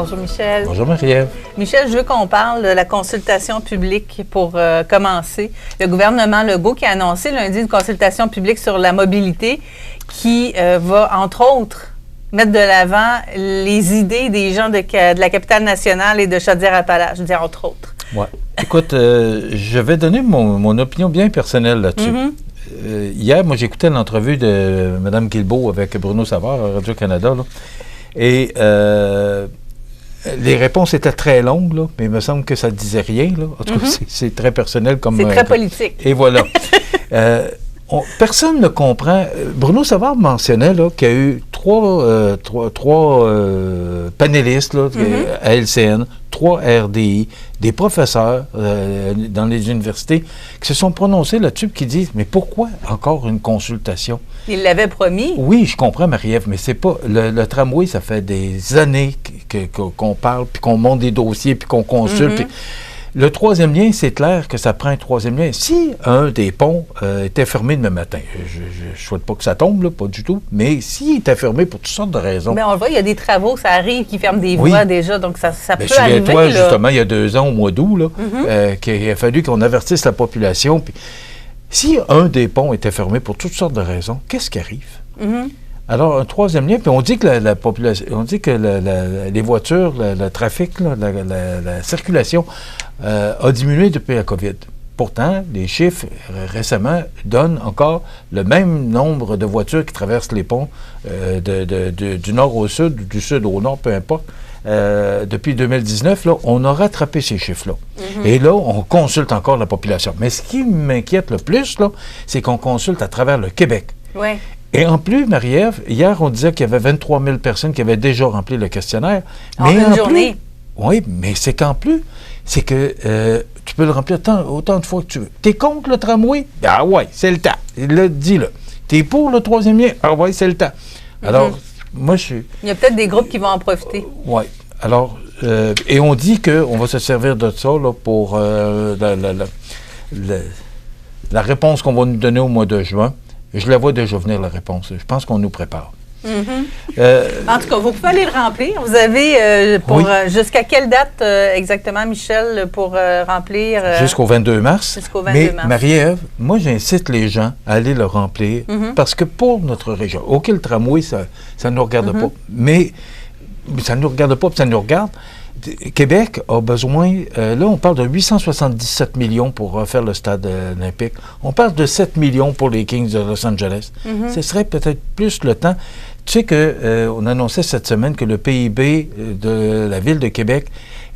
Bonjour Michel. Bonjour Marie-Ève. Michel, je veux qu'on parle de la consultation publique pour commencer. Le gouvernement Legault qui a annoncé lundi une consultation publique sur la mobilité qui va, entre autres, mettre de l'avant les idées des gens de la capitale nationale et de Chaudière-Appalaches, je dis entre autres. Ouais. Écoute, je vais donner mon opinion bien personnelle là-dessus. Hier, moi, j'écoutais l'entrevue de Mme Guilbeault avec Bruno Savard à Radio-Canada, là, et les réponses étaient très longues, là, mais il me semble que ça ne disait rien. Là. En tout cas, c'est très personnel comme... C'est très politique. Et voilà. Personne ne comprend. Bruno Savard mentionnait qu'il y a eu trois panélistes là, à LCN, 3 RDI, des professeurs dans les universités qui se sont prononcés là-dessus et qui disent « Mais pourquoi encore une consultation? » Il l'avait promis. Oui, je comprends, Marie-Ève, mais c'est pas... Le tramway, ça fait des années qu'on parle, puis qu'on monte des dossiers, puis qu'on consulte, puis... Le troisième lien, c'est clair que ça prend un troisième lien. Si un des ponts était fermé demain matin, je ne souhaite pas que ça tombe, là, pas du tout, mais s'il était fermé pour toutes sortes de raisons... Mais on le voit, il y a des travaux, ça arrive, qui ferment des voies déjà, donc ça peut arriver. Souviens-toi, justement, il y a 2 ans, au mois d'août, là, qu'il a fallu qu'on avertisse la population. Puis, si un des ponts était fermé pour toutes sortes de raisons, qu'est-ce qui arrive? Alors, un troisième lien, puis on dit que la population, on dit que les voitures, le trafic, là, la circulation a diminué depuis la COVID. Pourtant, les chiffres récemment donnent encore le même nombre de voitures qui traversent les ponts du nord au sud, du sud au nord, peu importe. Depuis 2019, là, on a rattrapé ces chiffres-là. Et là, on consulte encore la population. Mais ce qui m'inquiète le plus, là, c'est qu'on consulte à travers le Québec. Oui. Et en plus, Marie-Ève, hier, on disait qu'il y avait 23 000 personnes qui avaient déjà rempli le questionnaire. En une journée. Oui, mais c'est qu'en plus, c'est que tu peux le remplir autant de fois que tu veux. T'es contre le tramway? Ah ouais, c'est le temps. Dis-le. T'es pour le troisième lien? Ah ouais, c'est le temps. Alors, moi, je suis... Il y a peut-être des groupes qui vont en profiter. Oui. Alors, et on dit qu'on va se servir de ça là, pour la réponse qu'on va nous donner au mois de juin. Je la vois déjà venir, la réponse. Je pense qu'on nous prépare. En tout cas, vous pouvez aller le remplir. Vous avez jusqu'à quelle date exactement, Michel, pour remplir? Jusqu'au 22 mars. Jusqu'au 22 mars. Marie-Ève, moi, j'incite les gens à aller le remplir parce que pour notre région, OK, le tramway, ça ne nous regarde pas. Mais ça ne nous regarde pas, puis ça nous regarde. Québec a besoin, là on parle de 877 millions pour refaire le stade olympique. On parle de 7 millions pour les Kings de Los Angeles. Ce serait peut-être plus le temps. Tu sais qu'on annonçait cette semaine que le PIB de la ville de Québec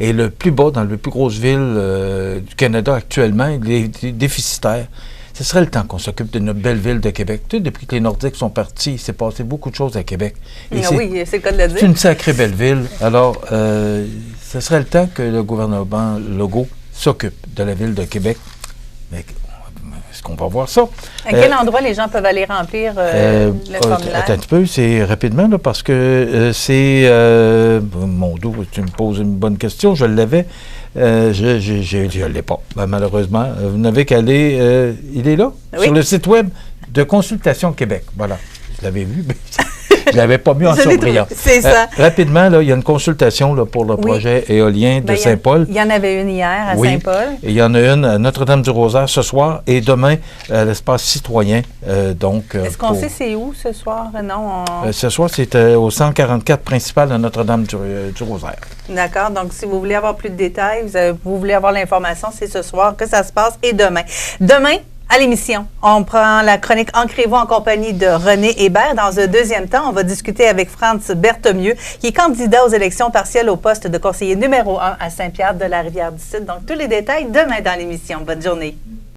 est le plus bas dans les plus grosses villes du Canada actuellement. Il est déficitaire. Ce serait le temps qu'on s'occupe de notre belle ville de Québec. Tu sais, depuis que les Nordiques sont partis, il s'est passé beaucoup de choses à Québec. Et oui, c'est le cas de le dire. C'est une sacrée belle ville. Alors, ce serait le temps que le gouvernement Legault s'occupe de la ville de Québec. Mais est-ce qu'on va voir ça? À quel endroit les gens peuvent aller remplir le formulaire? Attends un petit peu, c'est rapidement, là, parce que c'est... mon dos, tu me poses une bonne question, je l'avais. Je ne l'ai pas, malheureusement. Vous n'avez qu'à aller... il est là, sur le site web de Consultation Québec. Voilà, je l'avais vu, mais... Je ne l'avais pas mis en surbrillance. C'est ça. Rapidement, là, il y a une consultation là, pour le projet éolien de Saint-Paul. Il y en avait une hier à Saint-Paul. Et il y en a une à Notre-Dame-du-Rosaire ce soir et demain à l'espace citoyen. Est-ce qu'on sait c'est où ce soir? Non. Ce soir, c'est au 144 principal à Notre-Dame-du-Rosaire. D'accord. Donc, si vous voulez avoir plus de détails, vous voulez avoir l'information, c'est ce soir que ça se passe et demain. Demain, à l'émission, on prend la chronique Ancrez-vous en compagnie de René Hébert. Dans un deuxième temps, on va discuter avec Franz Berthemieux, qui est candidat aux élections partielles au poste de conseiller numéro 1 à Saint-Pierre de la Rivière-du-Sud. Donc, tous les détails demain dans l'émission. Bonne journée.